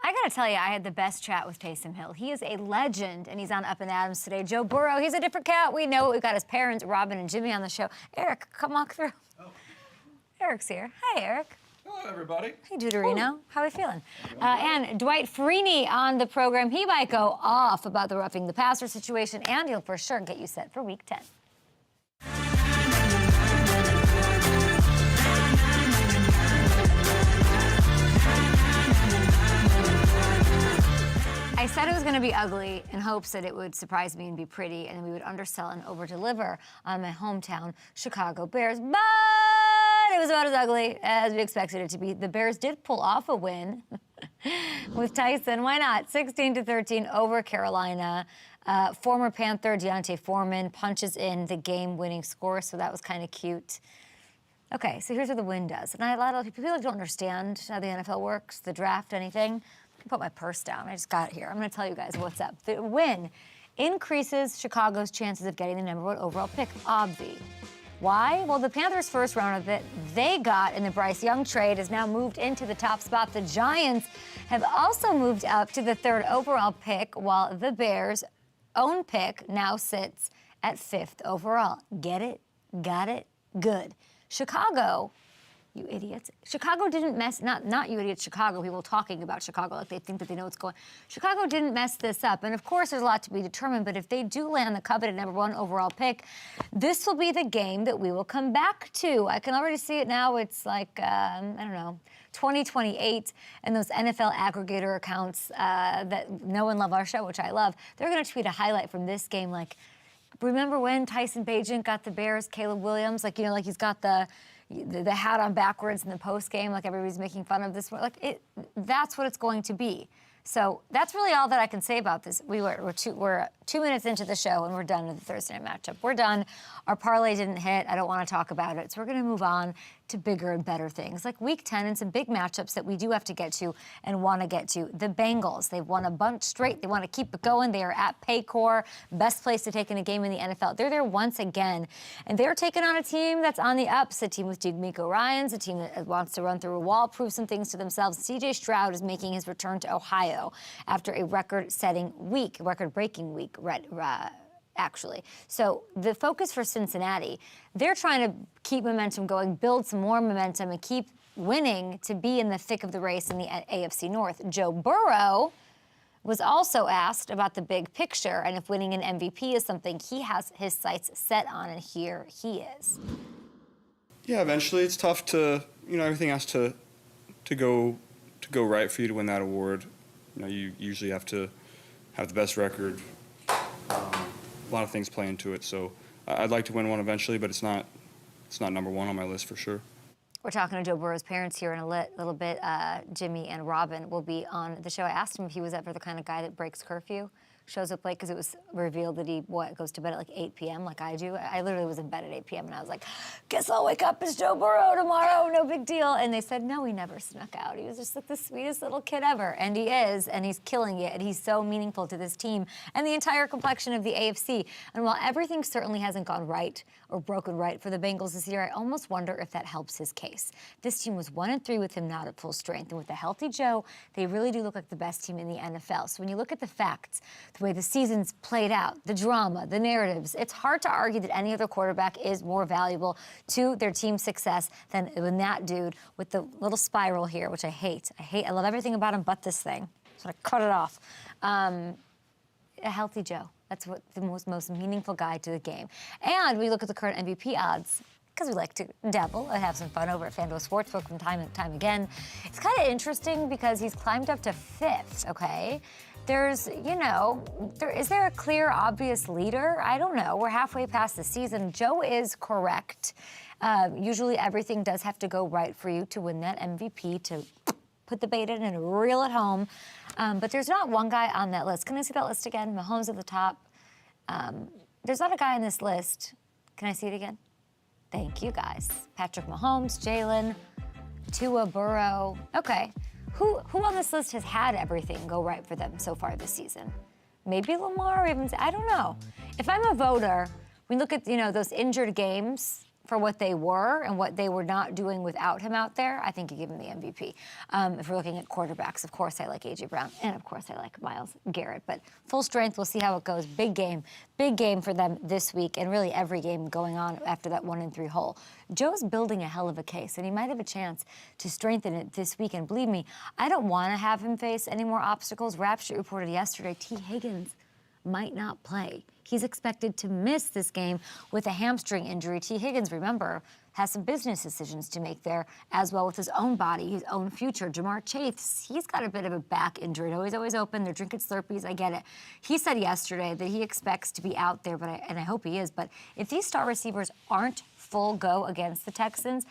I gotta tell you, I had the best chat with Taysom Hill. He is a legend, and he's on Up and Adams today. Joe Burrow, he's a different cat. We know it. We've got his parents, Robin and Jimmy, on the show. Eric, come walk through. Oh. Eric's here. Hi, Eric. Hello, everybody. Hey, Deuterino. How are we feeling? And Dwight Freeney on the program. He might go off about the roughing the passer situation, and he'll for sure get you set for Week 10. I said it was going to be ugly in hopes that it would surprise me and be pretty, and then we would undersell and over-deliver on my hometown Chicago Bears. But it was about as ugly as we expected it to be. The Bears did pull off a win with Tyson. Why not? 16-13 over Carolina. Former Panther Deontay Foreman punches in the game-winning score, so that was kind of cute. Okay, so here's what the win does. And a lot of people don't understand how the NFL works, the draft, anything. Put my purse down. I just got it here. I'm going to tell you guys what's up. The win increases Chicago's chances of getting the #1 overall pick. Obvi. Why? Well, the Panthers' first round of it they got in the Bryce Young trade has now moved into the top spot. The Giants have also moved up to the 3rd overall pick, while the Bears' own pick now sits at 5th overall. Get it? Got it? Good. Chicago. You idiots. Chicago didn't mess, not you idiots, Chicago, people talking about Chicago like they think that they know what's going on. Chicago didn't mess this up. And of course, there's a lot to be determined, but if they do land the coveted #1 overall pick, this will be the game that we will come back to. I can already see it now. It's like, I don't know, 2028, and those NFL aggregator accounts that know and love our show, which I love, they're going to tweet a highlight from this game like, remember when Tyson Bagent got the Bears, Caleb Williams, like, you know, like he's got the hat on backwards in the post game, like everybody's making fun of this. Like that's what it's going to be. So that's really all that I can say about this. We're 2 minutes into the show and we're done with the Thursday night matchup. We're done. Our parlay didn't hit. I don't want to talk about it. So we're going to move on to bigger and better things like Week 10 and some big matchups that we do have to get to and want to get to. The Bengals, they've won a bunch straight. They want to keep it going. They are at Paycor, best place to take in a game in the NFL. They're there once again, and they're taking on a team that's on the ups, a team with D'Amico Ryans, a team that wants to run through a wall, prove some things to themselves. C.J. Stroud is making his return to Ohio after a record-breaking week, actually. So the focus for Cincinnati, they're trying to keep momentum going, build some more momentum, and keep winning to be in the thick of the race in the AFC North. Joe Burrow was also asked about the big picture and if winning an MVP is something he has his sights set on, and here he is. Yeah, eventually it's tough to, everything has to go right for you to win that award. You usually have to have the best record. A lot of things play into it, so I'd like to win one eventually, but it's not #1 on my list for sure. We're talking to Joe Burrow's parents here in a little bit. Jimmy and Robin will be on the show. I asked him if he was ever the kind of guy that breaks curfew, shows up late, because it was revealed that he goes to bed at like 8 p.m. like I do. I literally was in bed at 8 p.m. and I was like, guess I'll wake up as Joe Burrow tomorrow, no big deal. And they said, no, he never snuck out. He was just like the sweetest little kid ever. And he is, and he's killing it, and he's so meaningful to this team and the entire complexion of the AFC. And while everything certainly hasn't gone right or broken right for the Bengals this year, I almost wonder if that helps his case. This team was 1-3 with him not at full strength. And with a healthy Joe, they really do look like the best team in the NFL. So when you look at the facts, the way the season's played out, the drama, the narratives, it's hard to argue that any other quarterback is more valuable to their team's success than that dude with the little spiral here, which I hate. I love everything about him but this thing. So I cut it off. A healthy Joe. That's what the most meaningful guy to the game. And we look at the current MVP odds, because we like to dabble and have some fun over at FanDuel Sportsbook from time and time again. It's kind of interesting because he's climbed up to 5th, okay? Is there a clear, obvious leader? I don't know. We're halfway past the season. Joe is correct. Usually everything does have to go right for you to win that MVP, to put the bait in and reel it home. But there's not one guy on that list. Can I see that list again? Mahomes at the top. There's not a guy on this list. Can I see it again? Thank you, guys. Patrick Mahomes, Jalen, Tua, Burrow. Okay. Who on this list has had everything go right for them so far this season? Maybe Lamar, or even, I don't know. If I'm a voter, we look at, those injured games for what they were and what they were not doing without him out there, I think you give him the MVP. If we're looking at quarterbacks, of course I like A.J. Brown, and of course I like Myles Garrett. But full strength, we'll see how it goes. Big game for them this week, and really every game going on after that 1-3 hole. Joe's building a hell of a case, and he might have a chance to strengthen it this week. And believe me, I don't want to have him face any more obstacles. Rap Sheet reported yesterday, T. Higgins might not play. He's expected to miss this game with a hamstring injury. T. Higgins, remember, has some business decisions to make there, as well with his own body, his own future. Jamar Chase, he's got a bit of a back injury. He's always open. They're drinking Slurpees. I get it. He said yesterday that he expects to be out there, and I hope he is. But if these star receivers aren't full go against the Texans,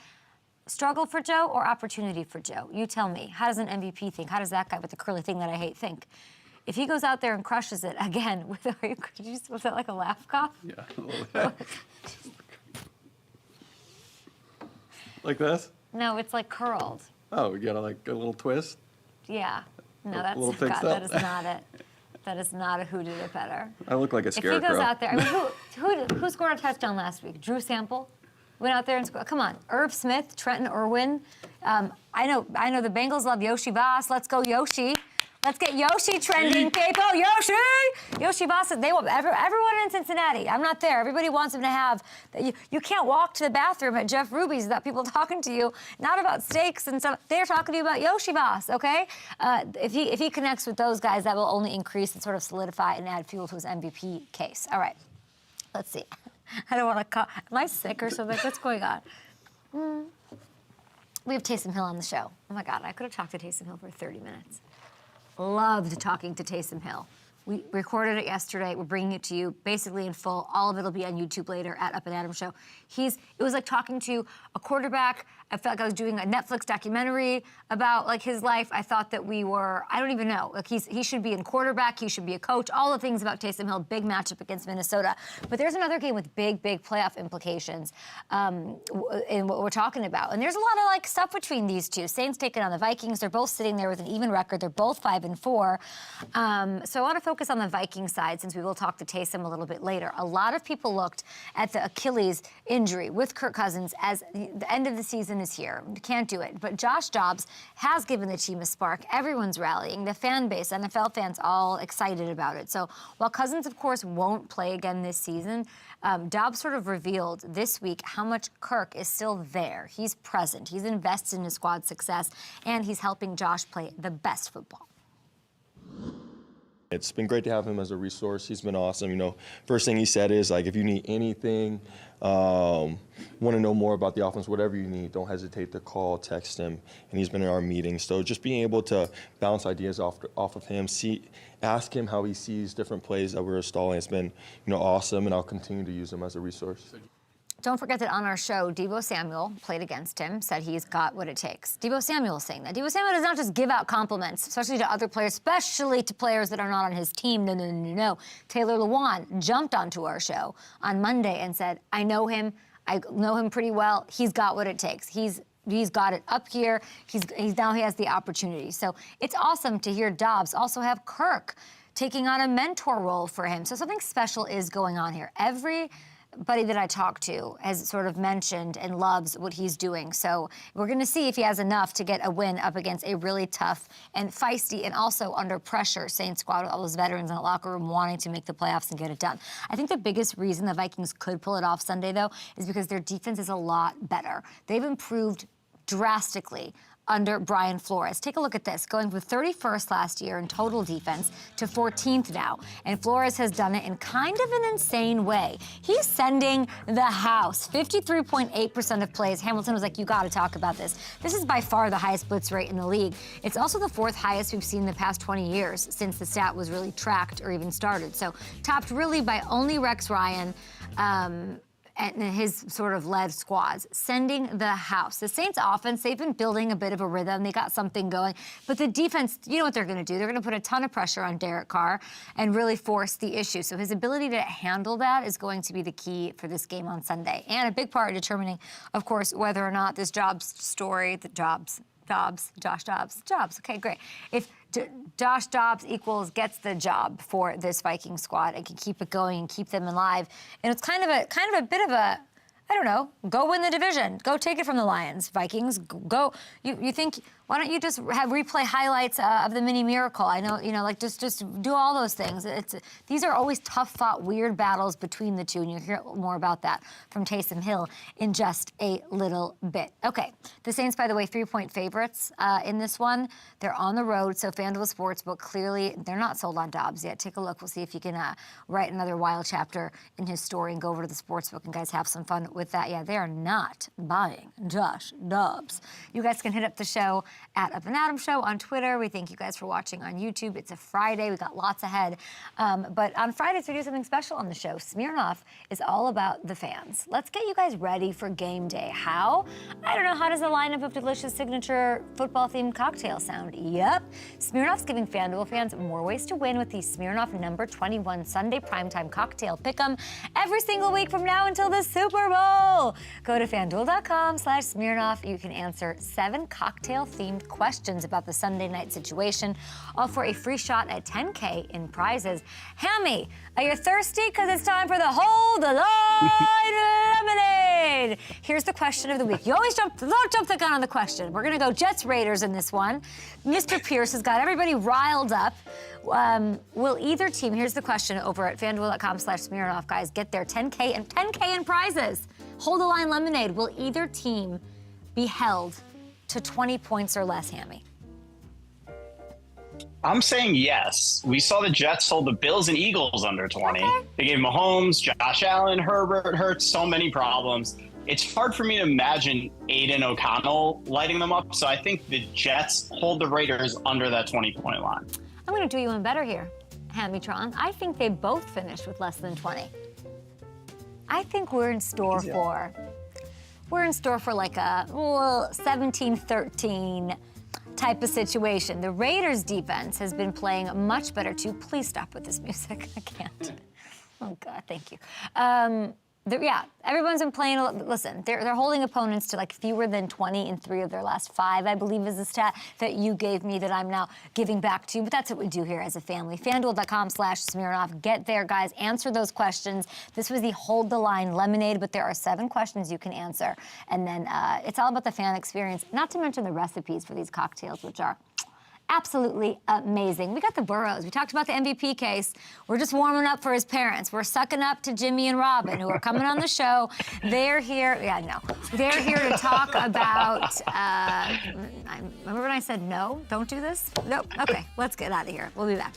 struggle for Joe or opportunity for Joe? You tell me. How does an MVP think? How does that guy with the curly thing that I hate think? If he goes out there and crushes it again, was that like a laugh cough? Yeah, a little bit. Like this? No, it's like curled. Oh, we got like a little twist? Yeah. No, that's little God, pig that is not it. That is not a who did it better. I look like a scarecrow. If he goes out there, I mean, who scored a touchdown last week? Drew Sample went out there and scored. Come on, Irv Smith, Trenton Irwin. I know the Bengals love Yoshi Voss. Let's go Yoshi. Let's get Yoshi trending, people. Yoshi! Yoshi Voss, they want everyone in Cincinnati. I'm not there. Everybody wants him to have. You can't walk to the bathroom at Jeff Ruby's without people talking to you, not about steaks and stuff. They're talking to you about Yoshi Voss, okay? If he connects with those guys, that will only increase and sort of solidify and add fuel to his MVP case. All right, let's see. I don't want to call. Am I sick or something? What's going on? We have Taysom Hill on the show. Oh my God, I could have talked to Taysom Hill for 30 minutes. Loved talking to Taysom Hill. We recorded it yesterday. We're bringing it to you basically in full. All of it will be on YouTube later at Up and Adam Show. It was like talking to a quarterback. I felt like I was doing a Netflix documentary about like his life. I thought that I don't even know. Like he should be in quarterback. He should be a coach. All the things about Taysom Hill. Big matchup against Minnesota. But there's another game with big playoff implications in what we're talking about. And there's a lot of like stuff between these two. Saints taking on the Vikings. They're both sitting there with an even record. They're both 5-4. So I want to focus on the Viking side since we will talk to Taysom a little bit later. A lot of people looked at the Achilles injury with Kirk Cousins as the end of the season is here. Can't do it. But Josh Dobbs has given the team a spark. Everyone's rallying. The fan base, NFL fans, all excited about it. So while Cousins, of course, won't play again this season, Dobbs sort of revealed this week how much Kirk is still there. He's present. He's invested in his squad's success, and he's helping Josh play the best football. It's been great to have him as a resource. He's been awesome. You know, first thing he said is, like, if you need anything, want to know more about the offense, whatever you need, don't hesitate to call, text him. And he's been in our meetings. So just being able to bounce ideas off of him, ask him how he sees different plays that we're installing, it's been, awesome, and I'll continue to use him as a resource. Don't forget that on our show, Deebo Samuel played against him, said he's got what it takes. Deebo Samuel is saying that. Deebo Samuel does not just give out compliments, especially to other players, especially to players that are not on his team. No. Taylor Lewan jumped onto our show on Monday and said, I know him pretty well. He's got what it takes. He's got it up here. Now he has the opportunity. So it's awesome to hear Dobbs also have Kirk taking on a mentor role for him. So something special is going on here. Everybody that I talk to has sort of mentioned and loves what he's doing. So we're going to see if he has enough to get a win up against a really tough and feisty and also under pressure Saints squad with all those veterans in the locker room wanting to make the playoffs and get it done. I think the biggest reason the Vikings could pull it off Sunday, though, is because their defense is a lot better. They've improved drastically under Brian Flores. Take a look at this, going from 31st last year in total defense to 14th now. And Flores has done it in kind of an insane way. He's sending the house. 53.8% of plays. Hamilton was like, you got to talk about this. This is by far the highest blitz rate in the league. It's also the fourth highest we've seen in the past 20 years since the stat was really tracked or even started. So topped really by only Rex Ryan, and his sort of led squads, sending the house. The Saints offense, they've been building a bit of a rhythm. They got something going. But the defense, you know what they're going to do? They're going to put a ton of pressure on Derek Carr and really force the issue. So his ability to handle that is going to be the key for this game on Sunday. And a big part of determining, of course, whether or not this Josh Dobbs. Okay, great. If Josh Dobbs gets the job for this Viking squad and can keep it going and keep them alive, and it's kind of a bit of I don't know, go win the division. Go take it from the Lions, Vikings. Go. You think, why don't you just have replay highlights of the mini miracle? I know, like just do all those things. These are always tough fought, weird battles between the two, and you'll hear more about that from Taysom Hill in just a little bit. Okay, the Saints, by the way, 3-point favorites in this one. They're on the road, so FanDuel Sportsbook, clearly they're not sold on Dobbs yet. Take a look. We'll see if you can write another wild chapter in his story and go over to the Sportsbook and guys have some fun with that. Yeah, they are not buying Josh Dobbs. You guys can hit up the show at Up and Adam Show on Twitter. We thank you guys for watching on YouTube. It's a Friday. We got lots ahead. But on Fridays, we do something special on the show. Smirnoff is all about the fans. Let's get you guys ready for game day. How? I don't know. How does a lineup of delicious signature football-themed cocktails sound? Yep. Smirnoff's giving FanDuel fans more ways to win with the Smirnoff number 21 Sunday primetime cocktail pick'em every single week from now until the Super Bowl. Go to FanDuel.com/Smirnoff. You can answer 7 cocktail-themed questions about the Sunday night situation, all for a free shot at $10K in prizes. Hammy, are you thirsty? Because it's time for the Hold the Line Lemonade. Here's the question of the week. You always don't jump the gun on the question. We're going to go Jets Raiders in this one. Mr. Pierce has got everybody riled up. Will either team, here's the question over at FanDuel.com/Smirnoff, guys, get their 10K in prizes. Hold the Line Lemonade. Will either team be held to 20 points or less, Hammy? I'm saying yes. We saw the Jets hold the Bills and Eagles under 20. Okay. They gave Mahomes, Josh Allen, Herbert, Hurts, so many problems. It's hard for me to imagine Aiden O'Connell lighting them up, so I think the Jets hold the Raiders under that 20-point line. I'm going to do you one better here, Hammy-tron. I think they both finished with less than 20. I think we're in store for like a 17-13 type of situation. The Raiders defense has been playing much better too. Please stop with this music. I can't. Oh God, thank you. Everyone's been playing. Listen, they're holding opponents to like fewer than 20 in 3 of their last 5, I believe is the stat that you gave me that I'm now giving back to you. But that's what we do here as a family. FanDuel.com/Smirnoff. Get there, guys. Answer those questions. This was the Hold the Line Lemonade, but there are 7 questions you can answer. And then it's all about the fan experience, not to mention the recipes for these cocktails, which are absolutely amazing. We got the Burrows. We talked about the MVP case. We're just warming up for his parents. We're sucking up to Jimmy and Robin, who are coming on the show. They're here. They're here to talk about. Remember when I said no? Don't do this? Nope. Okay, let's get out of here. We'll be back.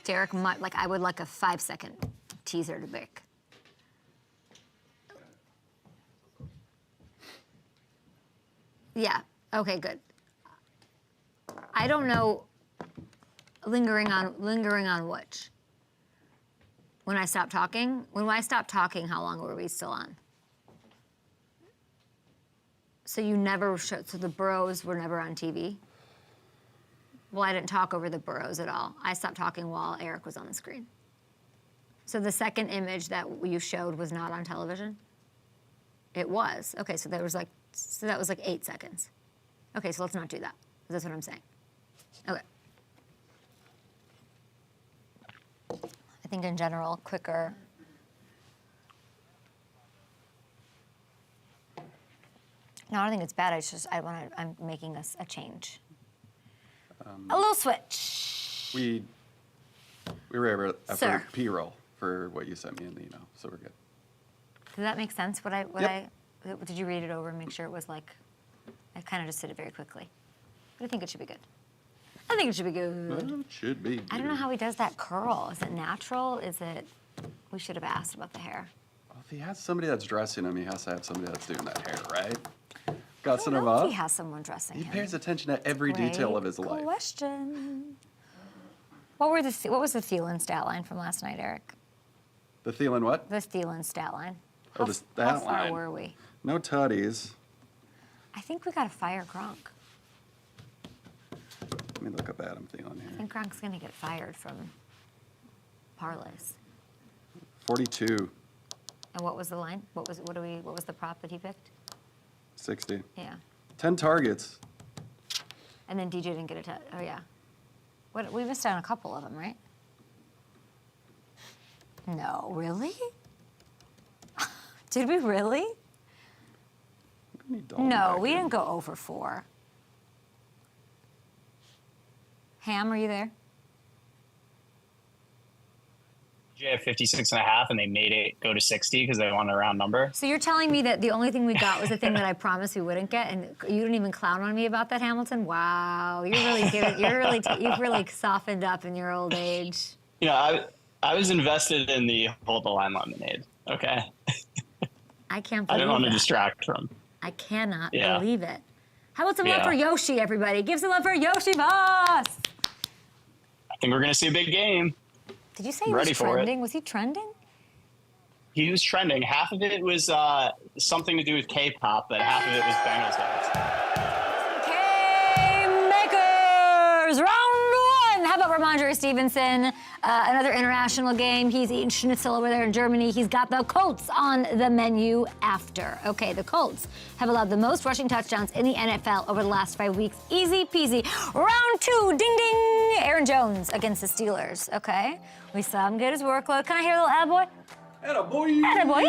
Derek, I would like a 5-second teaser to break. Yeah, okay, good. I don't know, lingering on which? When I stopped talking? When I stopped talking, how long were we still on? So you never showed, so the Burrows were never on TV? Well, I didn't talk over the Burrows at all. I stopped talking while Eric was on the screen. So the second image that you showed was not on television? It was. Okay, so that was like 8 seconds. Okay, so let's not do that. That's what I'm saying. Okay. I think in general, quicker. No, I don't think it's bad. I'm making a change. A little switch. We were able to Sir. P-roll for what you sent me in the email, so we're good. Did that make sense? Did you read it over and make sure it was like? I kind of just did it very quickly, but I think it should be good. I think it should be good. Well, it should be. I don't know how he does that curl. Is it natural? Is it? We should have asked about the hair. Well, if he has somebody that's dressing him, he has to have somebody that's doing that hair, right? Got I some don't of know if up. he has someone dressing He him. pays attention to every detail of his life. Great question. What was the Thielen stat line from last night, Eric? The Thielen what? The Thielen stat line. Oh, the stat How far line. were we? No tutties. I think we got to fire Gronk. Let me look up Adam Thielen I here. think Gronk's going to get fired from parlays. 42. And what was the line? What was the prop that he picked? 60. Yeah. 10 targets. And then DJ didn't get a touch. Oh, yeah. What? We missed out on a couple of them, right? No, really? Did we really? No, we didn't go over 4. Ham, are you there? DJ had 56.5, and they made it go to 60 because they wanted a round number. So you're telling me that the only thing we got was the thing that I promised we wouldn't get, and you didn't even clown on me about that, Hamilton? Wow, you've really softened up in your old age. You know, I was invested in the hold the line lemonade. Okay. I can't believe I didn't want to that. distract from. I cannot Yeah. believe it. How about some love Yeah. for Yoshi, everybody? Give some love for Yoshi Voss. I think we're going to see a big game. Did you say he Ready was for it. trending? Was he trending? He was trending. Half of it was something to do with K-pop, but half of it was Bengals guys. K-Makers, round 1. How about Ramondre Stevenson? Another international game. He's eating schnitzel over there in Germany. He's got the Colts on the menu after. Okay, the Colts have allowed the most rushing touchdowns in the NFL over the last 5 weeks. Easy peasy. Round 2, ding ding. Aaron Jones against the Steelers. Okay, we saw him get his workload. Can I hear a little attaboy? Attaboy! Attaboy!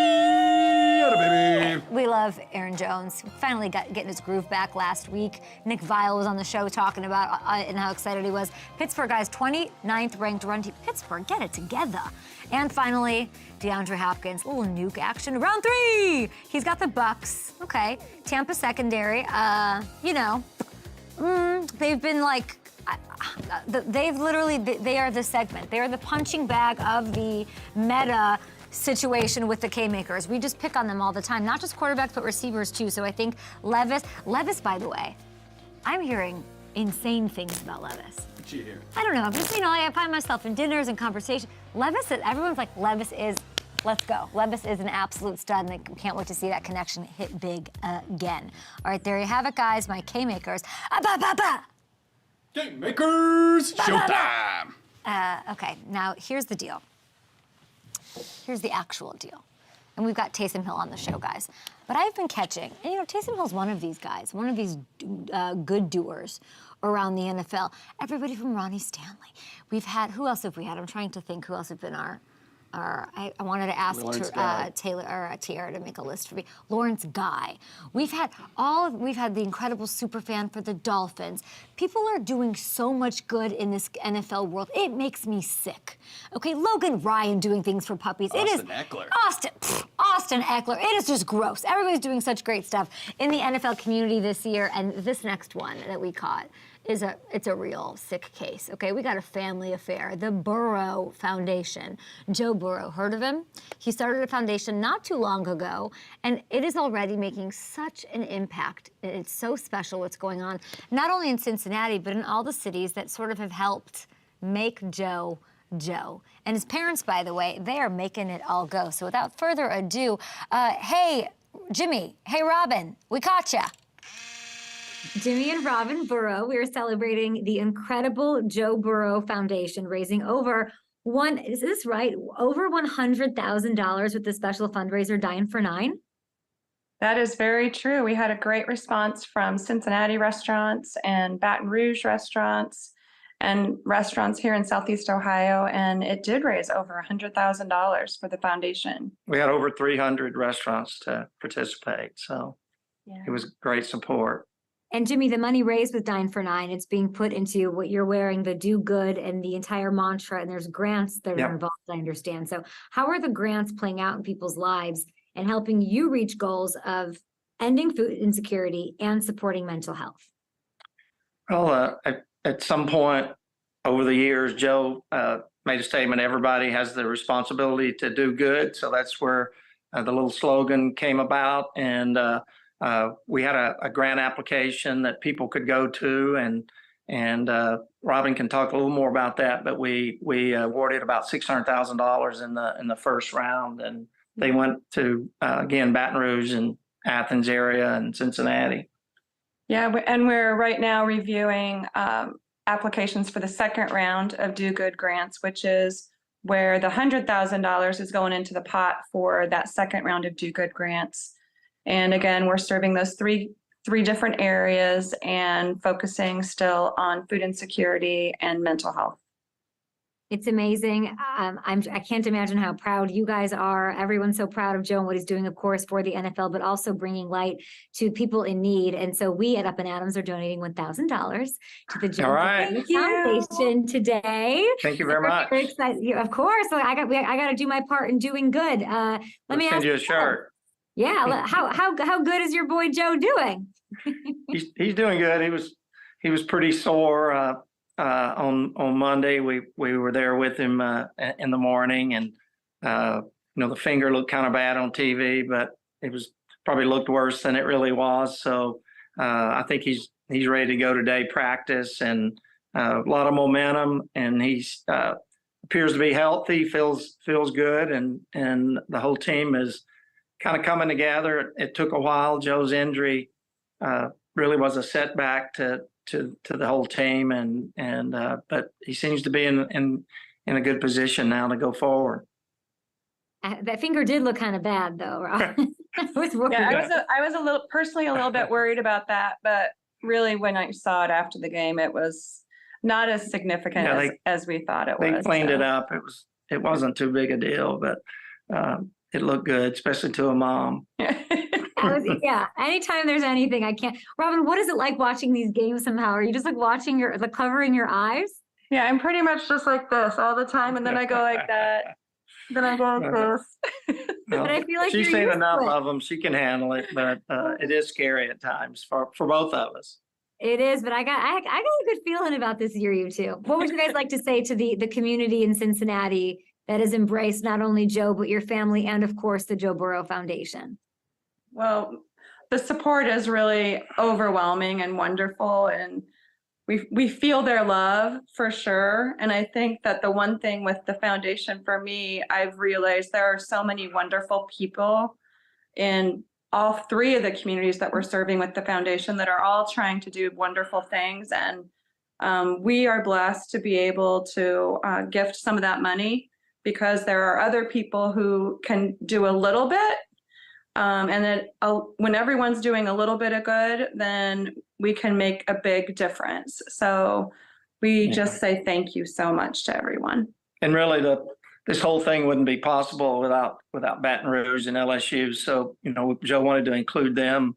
Attababy! We love Aaron Jones. Finally getting his groove back last week. Nick Viall was on the show talking about and how excited he was. Pittsburgh guys, 29th ranked run team. Pittsburgh, get it together. And finally, DeAndre Hopkins, little nuke action. Round 3, he's got the Bucks. Okay, Tampa secondary. They've been like. They are the segment. They are the punching bag of the meta situation with the K-Makers. We just pick on them all the time, not just quarterbacks, but receivers too. So I think Levis, by the way, I'm hearing insane things about Levis. What you hear? I don't know, I find myself in dinners and conversations. Everyone's like, let's go. Levis is an absolute stud, and I can't wait to see that connection hit big again. All right, there you have it, guys, my K-Makers. Game makers, showtime. Okay, now here's the deal. Here's the actual deal. And we've got Taysom Hill on the show, guys. But I've been catching, and Taysom Hill's one of these guys, one of these good doers around the NFL. Everybody from Ronnie Stanley. We've had, who else have we had? I'm trying to think who else have been I wanted to ask Tiara to make a list for me. Lawrence Guy. We've had the incredible superfan for the Dolphins. People are doing so much good in this NFL world. It makes me sick. Okay, Logan Ryan doing things for puppies. Austin Eckler. Austin Eckler. It is just gross. Everybody's doing such great stuff in the NFL community this year, and this next one that we caught. It's a real sick case, okay? We got a family affair. The Burrow Foundation. Joe Burrow, heard of him? He started a foundation not too long ago, and it is already making such an impact. It's so special what's going on, not only in Cincinnati, but in all the cities that sort of have helped make Joe. And his parents, by the way, they are making it all go. So without further ado, hey, Jimmy, hey, Robin, we caught ya. Jimmy and Robin Burrow, we are celebrating the incredible Joe Burrow Foundation, raising over $100,000 with the special fundraiser Dine for Nine. That is very true. We had a great response from Cincinnati restaurants and Baton Rouge restaurants and restaurants here in Southeast Ohio, and it did raise over $100,000 for the foundation. We had over 300 restaurants to participate, so It was great support. And Jimmy, the money raised with Dine for Nine, it's being put into what you're wearing, the do good and the entire mantra, and there's grants that are involved, I understand. So how are the grants playing out in people's lives and helping you reach goals of ending food insecurity and supporting mental health? Well, at some point over the years, Joe made a statement, everybody has the responsibility to do good. So that's where the little slogan came about. And we had a grant application that people could go to, and Robin can talk a little more about that. But we awarded about $600,000 in the first round, and they went to again Baton Rouge and Athens area and Cincinnati. Yeah, and we're right now reviewing applications for the second round of Do Good grants, which is where the $100,000 is going into the pot for that second round of Do Good grants. And again, we're serving those three different areas and focusing still on food insecurity and mental health. It's amazing. I can't imagine how proud you guys are. Everyone's so proud of Joe and what he's doing, of course, for the NFL, but also bringing light to people in need. And so we at Up and Adams are donating $1,000 to the Joe All right. Burrow Foundation today. Thank you very much. Very excited. Of course, I got to do my part in doing good. Let me Send ask you a shirt. Yeah, how good is your boy Joe doing? He's doing good. He was pretty sore on Monday. We were there with him in the morning, and the finger looked kind of bad on TV, but it was probably looked worse than it really was. So I think he's ready to go today, practice, and a lot of momentum, and he's appears to be healthy, feels good, and the whole team is kind of coming together. It took a while. Joe's injury really was a setback to the whole team, but he seems to be in a good position now to go forward. That finger did look kind of bad, though, Rob. I was worried. Yeah, I was a little bit worried about that, but really when I saw it after the game, it was not as significant as we thought it was. They cleaned it up. It wasn't too big a deal, but it looked good, especially to a mom. Yeah. Anytime there's anything, I can't. Robin, what is it like watching these games somehow? Are you just like covering your eyes? Yeah, I'm pretty much just like this all the time, and then I go like that. Then I go like this. But I feel like she's you're seen used enough to it. of them. She can handle it, but it is scary at times for both of us. It is, but I got a good feeling about this year, you two. What would you guys like to say to the community in Cincinnati that has embraced not only Joe, but your family and, of course, the Joe Burrow Foundation? Well, the support is really overwhelming and wonderful, and we feel their love for sure. And I think that the one thing with the foundation for me, I've realized there are so many wonderful people in all three of the communities that we're serving with the foundation that are all trying to do wonderful things. And we are blessed to be able to gift some of that money because there are other people who can do a little bit. And then when everyone's doing a little bit of good, then we can make a big difference. So we just say thank you so much to everyone. And really, this whole thing wouldn't be possible without Baton Rouge and LSU. So, Joe wanted to include them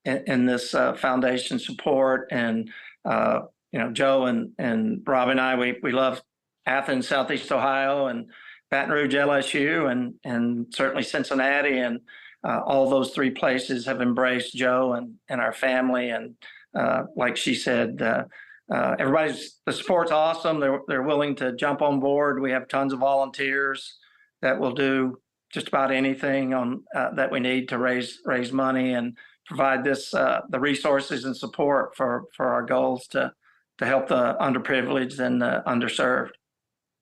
in this foundation support. And, Joe and Rob and I, we love Athens, Southeast Ohio, and Baton Rouge, LSU, and certainly Cincinnati. And all those three places have embraced Joe and our family. And like she said, the support's awesome. They're willing to jump on board. We have tons of volunteers that will do just about anything that we need to raise money and provide the resources and support for our goals to help the underprivileged and the underserved.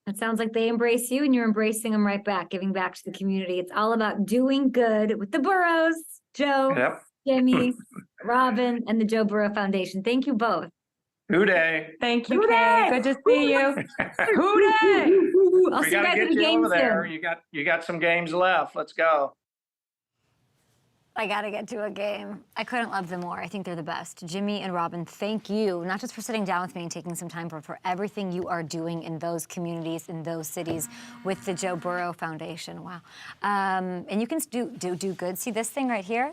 It sounds like they embrace you and you're embracing them right back, giving back to the community. It's all about doing good with the Burrows, Joe, Yep. Jimmy, Robin, and the Joe Burrow Foundation. Thank you both. Hooday. Thank you, Hooday. Kay. Good to see you. Hooday! I'll We see you got to guys get in the you game over there. soon. You got some games left. Let's go. I got to get to a game. I couldn't love them more. I think they're the best. Jimmy and Robin, thank you, not just for sitting down with me and taking some time, but for everything you are doing in those communities, in those cities with the Joe Burrow Foundation. Wow. And you can do good. See this thing right here?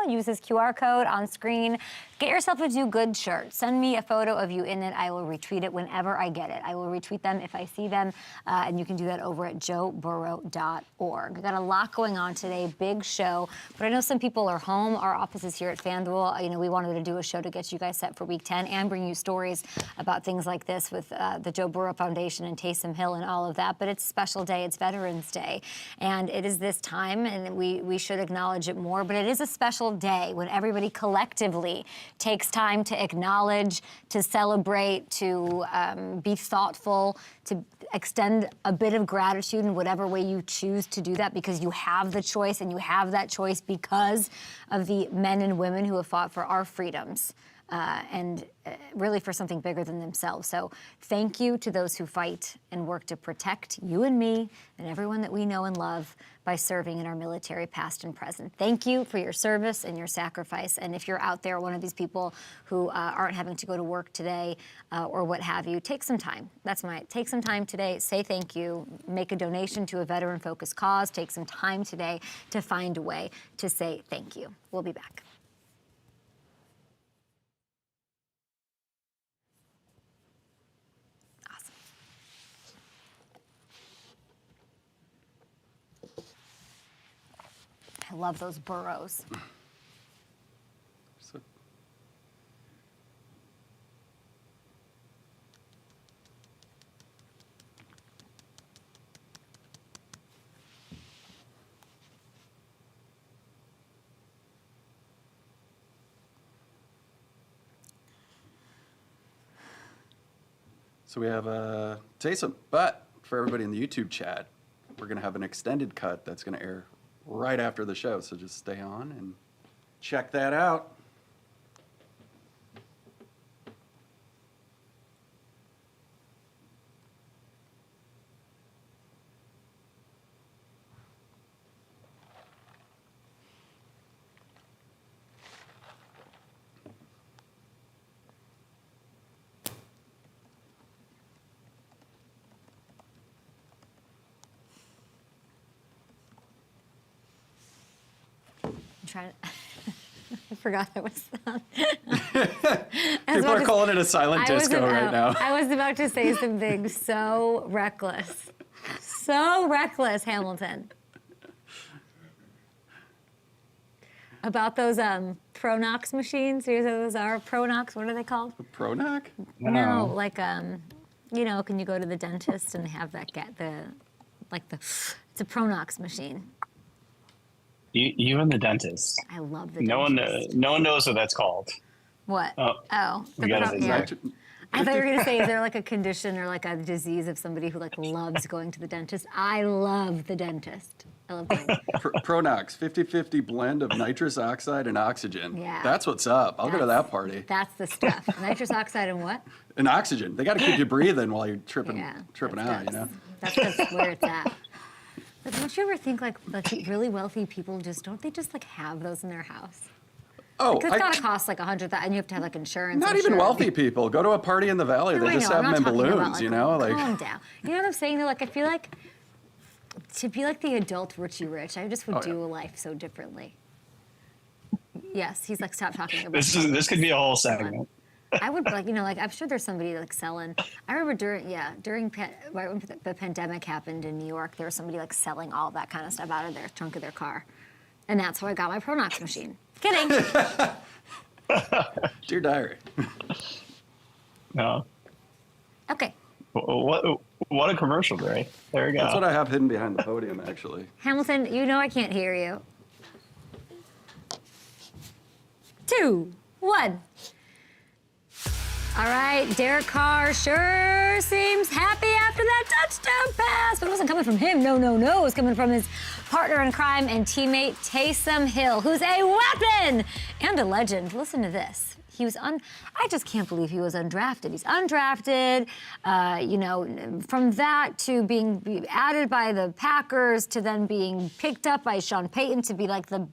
Use this QR code on screen. Get yourself a Do Good shirt. Send me a photo of you in it. I will retweet it whenever I get it. I will retweet them if I see them, and you can do that over at joeburrow.org. We've got a lot going on today, big show, but I know some people are home. Our office is here at FanDuel. We wanted to do a show to get you guys set for Week 10 and bring you stories about things like this with the Joe Burrow Foundation and Taysom Hill and all of that, but it's a special day. It's Veterans Day, and it is this time, and we should acknowledge it more, but it is a special day when everybody collectively takes time to acknowledge, to celebrate, to be thoughtful, to extend a bit of gratitude in whatever way you choose to do that, because you have the choice, and you have that choice because of the men and women who have fought for our freedoms. and really for something bigger than themselves. So thank you to those who fight and work to protect you and me and everyone that we know and love by serving in our military, past and present. Thank you for your service and your sacrifice. And if you're out there, one of these people who aren't having to go to work today or what have you, take some time. Take some time today, say thank you, make a donation to a veteran-focused cause, take some time today to find a way to say thank you. We'll be back. I love those Burrows. So, we have Taysom, but for everybody in the YouTube chat, we're going to have an extended cut that's going to air right after the show, so just stay on and check that out. I forgot I was on. People are calling it a silent disco right now. I was about to say something so reckless. So reckless, Hamilton. About those Pronox machines. You know what those are? Pronox, what are they called? Pronoc? No, like, you know, can you go to the dentist and have that it's a Pronox machine. You and the dentist. I love the No dentist. one knows what that's called. What? Oh. The We gotta say yeah. that. I thought you were going to say, is there like a condition or like a disease of somebody who like loves going to the dentist? I love the dentist. I love going. Pronox, 50-50 blend of nitrous oxide and oxygen. Yeah. That's what's up. I'll go to that party. That's the stuff. Nitrous oxide and what? And oxygen. They got to keep you breathing while you're tripping Yeah, out, you know? That's just where it's at. But don't you ever think like really wealthy people don't they just like have those in their house? Oh, Because it's gotta cost like $100,000, and you have to have like insurance. not I'm even sure. wealthy people. Go to a party in the valley. No, They I just know. have I'm them not in talking about, balloons, you know? Like, calm down. You know what I'm saying? Though, like I feel like to be like the adult Richie Rich, I just would do life so differently. Yes, he's like, stop talking about. This could be a whole segment. I would like, you know, like I'm sure there's somebody like selling. I remember right when the pandemic happened in New York, there was somebody like selling all that kind of stuff out of their trunk of their car, and that's how I got my Pronox machine. Kidding. Dear diary. No. Okay, What a commercial break. There we go. That's what I have hidden behind the podium, actually. Hamilton, you know I can't hear you. 2, 1. All right, Derek Carr sure seems happy after that touchdown pass, but it wasn't coming from him. No. It was coming from his partner in crime and teammate Taysom Hill, who's a weapon and a legend. Listen to this. I just can't believe he was undrafted. He's undrafted, you know, from that to being added by the Packers to then being picked up by Sean Payton to be like the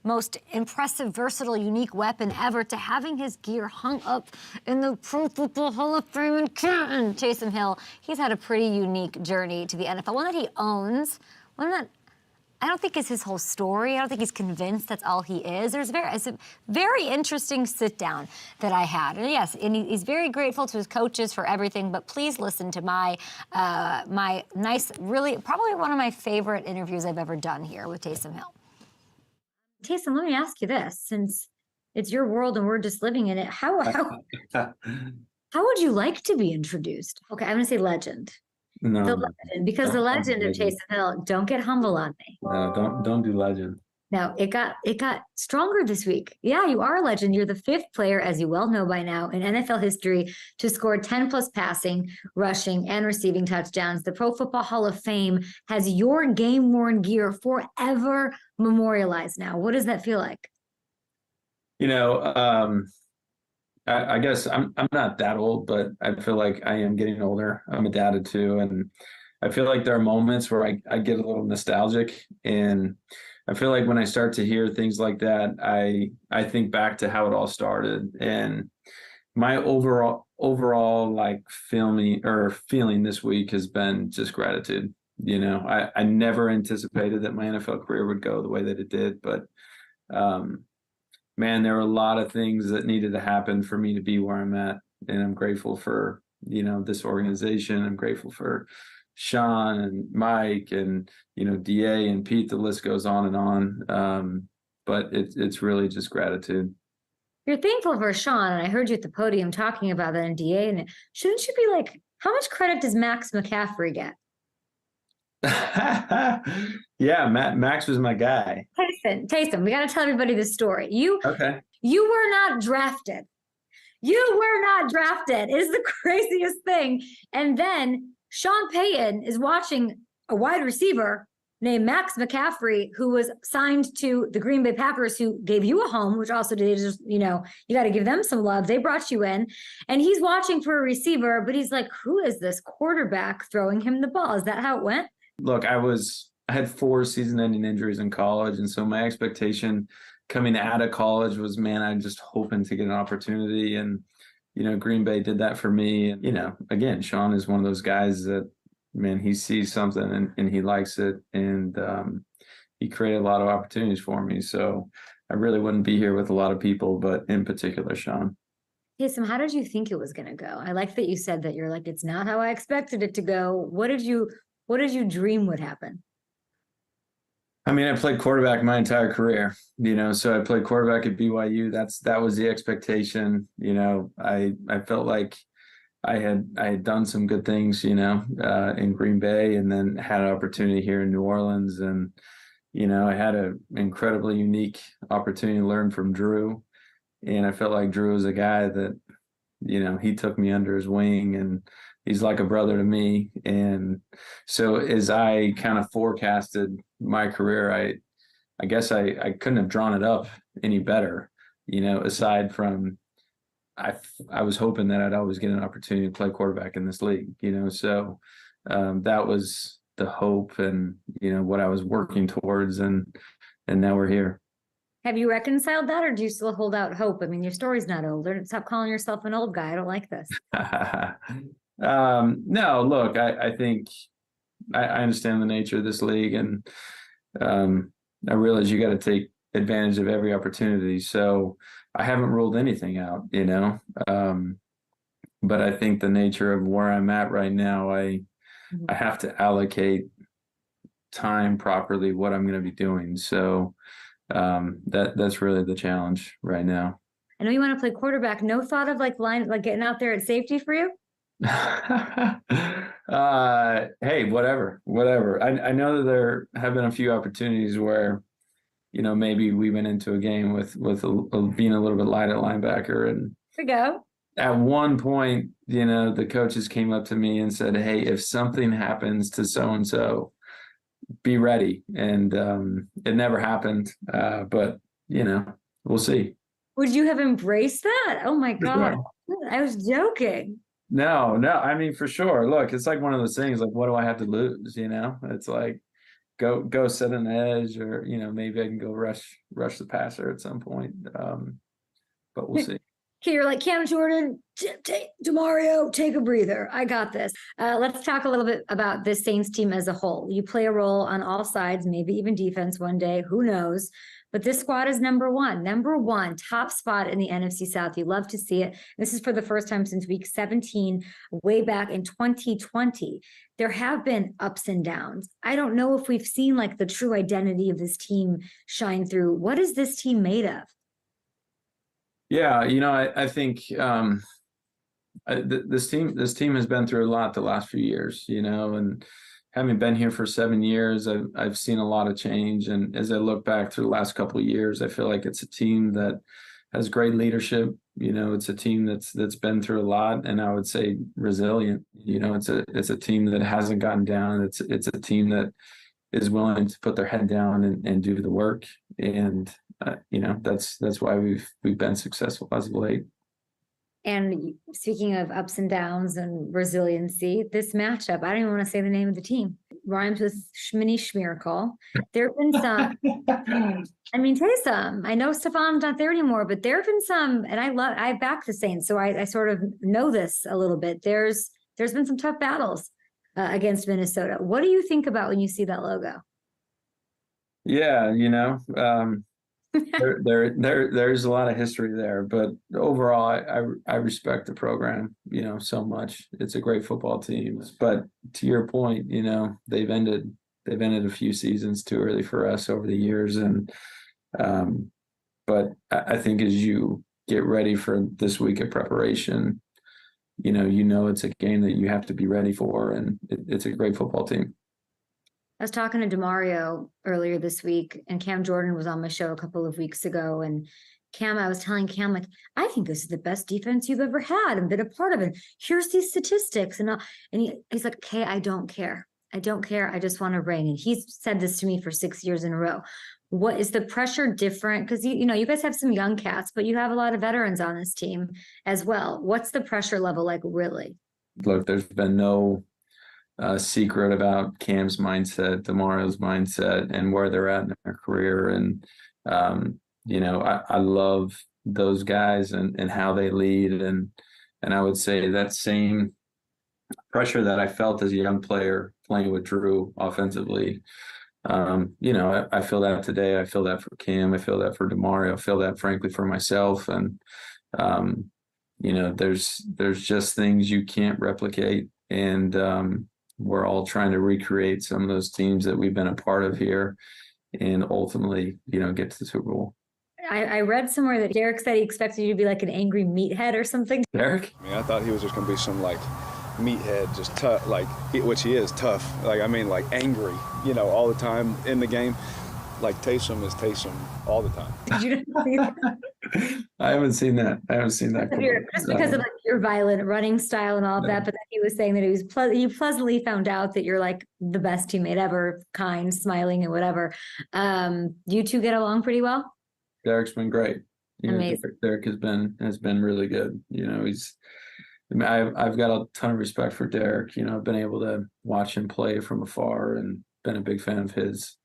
most impressive, versatile, unique weapon ever, to having his gear hung up in the Pro Football Hall of Fame in Canton. Taysom Hill, he's had a pretty unique journey to the NFL, one that he owns, one that I don't think is his whole story. I don't think he's convinced that's all he is. It's a very interesting sit down that I had. And yes, and he's very grateful to his coaches for everything, but please listen to my nice, really, probably one of my favorite interviews I've ever done here with Taysom Hill. Taysom, let me ask you this, since it's your world and we're just living in it, how would you like to be introduced? Okay, I'm gonna say legend. No, The legend, because the legend of Taysom Hill, don't get humble on me. no, don't do legend. No, it got stronger this week. Yeah, you are a legend. You're the 5th player, as you well know by now, in NFL history to score 10+ passing, rushing, and receiving touchdowns. The Pro Football Hall of Fame has your game-worn gear forever memorialized now. What does that feel like? You know, I guess I'm not that old, but I feel like I am getting older. I'm a dad of two, and I feel like there are moments where I get a little nostalgic, and I feel like when I start to hear things like that, I think back to how it all started, and my overall like feeling this week has been just gratitude. I never anticipated that my NFL career would go the way that it did, but um, man, there were a lot of things that needed to happen for me to be where I'm at. And I'm grateful for, this organization. I'm grateful for Sean and Mike and, DA and Pete, the list goes on and on. But it's really just gratitude. You're thankful for Sean, and I heard you at the podium talking about that in DA. And shouldn't you be like, how much credit does Max McCaffrey get? Yeah, Max was my guy. Taysom, we got to tell everybody this story. Okay. You were not drafted. You were not drafted. It is the craziest thing. And then Sean Payton is watching a wide receiver named Max McCaffrey, who was signed to the Green Bay Packers, who gave you a home, which also did just, you got to give them some love. They brought you in, and he's watching for a receiver, but he's like, who is this quarterback throwing him the ball? Is that how it went? Look, I had 4 season-ending injuries in college, and so my expectation coming out of college was, man, I'm just hoping to get an opportunity, and Green Bay did that for me. And again, Sean is one of those guys that, man, he sees something and he likes it, and he created a lot of opportunities for me. So I really wouldn't be here with a lot of people, but in particular, Sean. Taysom, how did you think it was going to go? I like that you said that you're like, it's not how I expected it to go. What did you dream would happen? I mean, I played quarterback my entire career, so I played quarterback at BYU. That was the expectation. I felt like I had done some good things, in Green Bay, and then had an opportunity here in New Orleans. And, I had an incredibly unique opportunity to learn from Drew. And I felt like Drew was a guy that, he took me under his wing, and he's like a brother to me. And so as I kind of forecasted my career, I guess I couldn't have drawn it up any better, aside from I was hoping that I'd always get an opportunity to play quarterback in this league, so that was the hope and, what I was working towards, and now we're here. Have you reconciled that, or do you still hold out hope? I mean, your story's not older. Stop calling yourself an old guy. I don't like this. No, look, I think I understand the nature of this league, and I realize you got to take advantage of every opportunity. So I haven't ruled anything out, but I think the nature of where I'm at right now, I have to allocate time properly, what I'm going to be doing. So that's really the challenge right now. I know you want to play quarterback. No thought of like getting out there at safety for you? Hey, whatever. I know that there have been a few opportunities where, maybe we went into a game with being a little bit light at linebacker, and there we go. At one point, the coaches came up to me and said, hey, if something happens to so-and-so, be ready. And it never happened. But, we'll see. Would you have embraced that? Oh my God. Sure. I was joking. No, I mean, for sure. Look, it's like one of those things, like, what do I have to lose? It's like, go set an edge, or, maybe I can go rush the passer at some point. But we'll see. Okay, you're like, Cam Jordan, DeMario, take a breather. I got this. Let's talk a little bit about this Saints team as a whole. You play a role on all sides, maybe even defense one day, who knows? But this squad is number one, top spot in the NFC South. You love to see it. This is for the first time since week 17, way back in 2020. There have been ups and downs. I don't know if we've seen like the true identity of this team shine through. What is this team made of? Yeah, I think this team has been through a lot the last few years, and having been here for 7 years, I've seen a lot of change. And as I look back through the last couple of years, I feel like it's a team that has great leadership. It's a team that's been through a lot, and I would say resilient. It's a team that hasn't gotten down. It's a team that is willing to put their head down and do the work. And that's why we've been successful as of late. And speaking of ups and downs and resiliency, this matchup, I don't even want to say the name of the team, rhymes with Schminny Schmiracle. There have been some, I mean, Taysom, I know Stefan's not there anymore, but there have been some, and I back the Saints, so I sort of know this a little bit. There's been some tough battles against Minnesota. What do you think about when you see that logo? Yeah, there's a lot of history there, but overall, I respect the program, so much. It's a great football team, but to your point, they've ended a few seasons too early for us over the years, and but I think as you get ready for this week of preparation, it's a game that you have to be ready for, and it's a great football team. I was talking to DeMario earlier this week, and Cam Jordan was on my show a couple of weeks ago. And I was telling Cam, like, I think this is the best defense you've ever had and been a part of it. Here's these statistics. And he's like, okay, I don't care. I don't care. I just want to ring. And he's said this to me for 6 years in a row. What is the pressure different? Because, you guys have some young cats, but you have a lot of veterans on this team as well. What's the pressure level like, really? Look, there's been no secret about Cam's mindset, DeMario's mindset, and where they're at in their career. And, I love those guys and how they lead. And I would say that same pressure that I felt as a young player playing with Drew offensively, I feel that today. I feel that for Cam. I feel that for DeMario. I feel that, frankly, for myself. And, there's just things you can't replicate. And, we're all trying to recreate some of those teams that we've been a part of here and ultimately, get to the Super Bowl. I read somewhere that Derek said he expected you to be like an angry meathead or something. Derek? I thought he was just going to be some meathead, just tough, which he is tough. Angry, all the time in the game. Taysom is Taysom all the time. Did you not see that? I haven't seen that. Just because of your violent running style and all of that, but then he was saying that he pleasantly found out that you're like the best teammate ever, kind, smiling, and whatever. You two get along pretty well? Derek's been great. Amazing. Derek has been really good. I've got a ton of respect for Derek. I've been able to watch him play from afar and been a big fan of his,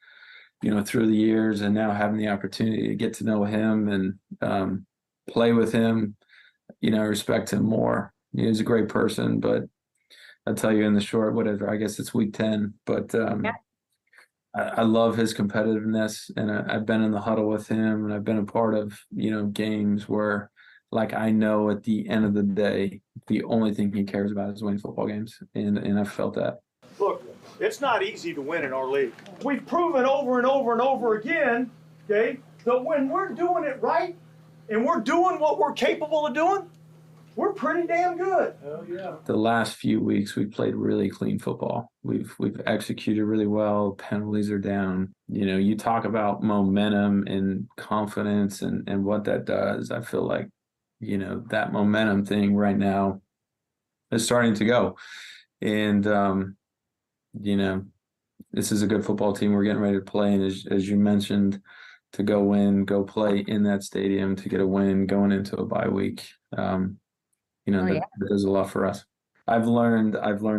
through the years, and now having the opportunity to get to know him and play with him, I respect him more. He's a great person, but I'll tell you in the short, whatever, I guess it's week 10, but I love his competitiveness, and I've been in the huddle with him, and I've been a part of, games where I know at the end of the day, the only thing he cares about is winning football games. And I've felt that. Look, it's not easy to win in our league. We've proven over and over and over again, okay, that when we're doing it right and we're doing what we're capable of doing, we're pretty damn good. Hell yeah. The last few weeks, we've played really clean football. We've executed really well. Penalties are down. You talk about momentum and confidence and what that does. I feel like, that momentum thing right now is starting to go. And, this is a good football team we're getting ready to play. And as you mentioned, to go play in that stadium, to get a win going into a bye week, that does a lot for us. I've learned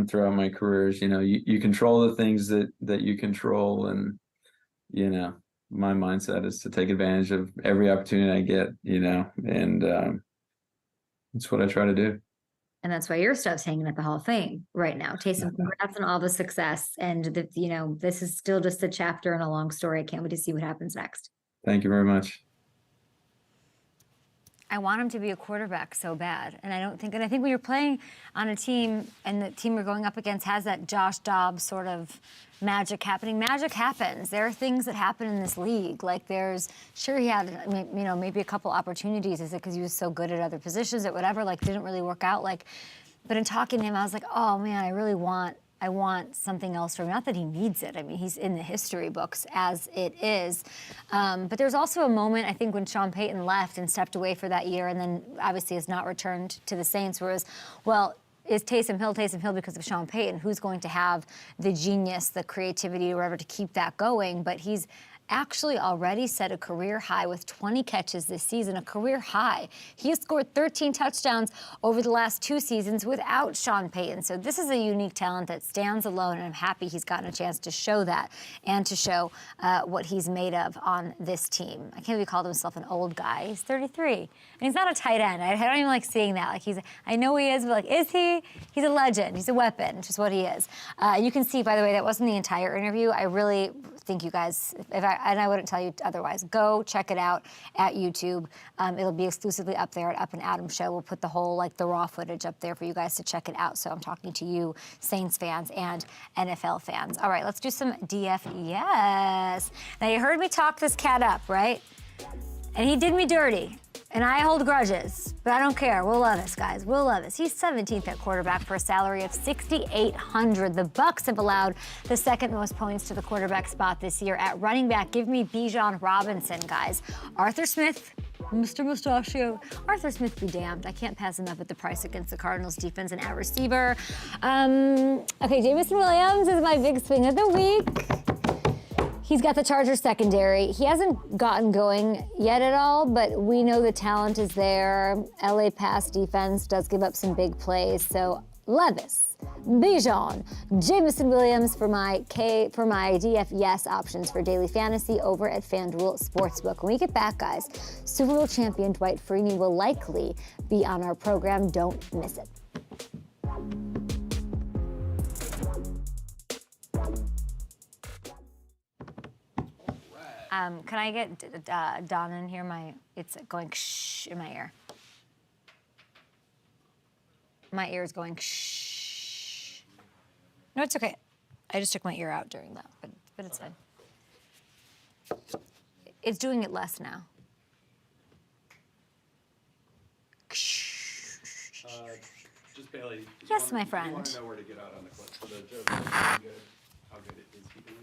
throughout my careers, you control the things that you control. And, my mindset is to take advantage of every opportunity I get, and that's what I try to do. And that's why your stuff's hanging at the Hall of Fame right now. Taysom, congrats on all the success. And, this is still just a chapter in a long story. I can't wait to see what happens next. Thank you very much. I want him to be a quarterback so bad. And I think when you're playing on a team and the team you're going up against has that Josh Dobbs sort of magic happening, magic happens. There are things that happen in this league. He had, maybe a couple opportunities. Is it because he was so good at other positions or whatever, didn't really work out? But in talking to him, I was like, oh man, I want something else from him. Not that he needs it. I mean, he's in the history books as it is. But there's also a moment, I think, when Sean Payton left and stepped away for that year and then obviously has not returned to the Saints, whereas, is Taysom Hill because of Sean Payton? Who's going to have the genius, the creativity, or whatever to keep that going? But he's actually already set a career high with 20 catches this season, a career high. He has scored 13 touchdowns over the last 2 seasons without Sean Payton. So this is a unique talent that stands alone, and I'm happy he's gotten a chance to show that and to show what he's made of on this team. I can't believe he called himself an old guy. He's 33, and he's not a tight end. I don't even like seeing that. Like I know he is, but like, is he? He's a legend. He's a weapon, which is what he is. You can see, by the way, that wasn't the entire interview. I really think you guys, and I wouldn't tell you otherwise, go check it out at YouTube. It'll be exclusively up there at Up and Adam Show. We'll put the whole, like, the raw footage up there for you guys to check it out. So I'm talking to you, Saints fans and NFL fans. All right, let's do some DF. Yes. Now, you heard me talk this cat up, right? And he did me dirty. And I hold grudges, but I don't care. We'll love us, guys. We'll love us. He's 17th at quarterback for a salary of $6,800. The Bucs have allowed the second most points to the quarterback spot this year. At running back, give me Bijan Robinson, guys. Arthur Smith, Mr. Mustachio. Arthur Smith be damned. I can't pass him up at the price against the Cardinals defense and at receiver. Okay, Jameson Williams is my big swing of the week. He's got the Chargers secondary. He hasn't gotten going yet at all, but we know the talent is there. LA pass defense does give up some big plays. So Levis, Bijan, Jameson Williams for my DF yes options for daily fantasy over at FanDuel Sportsbook. When we get back, guys, Super Bowl champion Dwight Freeney will likely be on our program. Don't miss it. Can I get Don in here? It's going shh in my ear. My ear is going shh. No, it's okay. I just took my ear out during that, but it's fine. It's doing it less now. Just Bailey. Yes, my friend. You want to know where to get out on the clip. So the joke is pretty good. How good it is he doing ?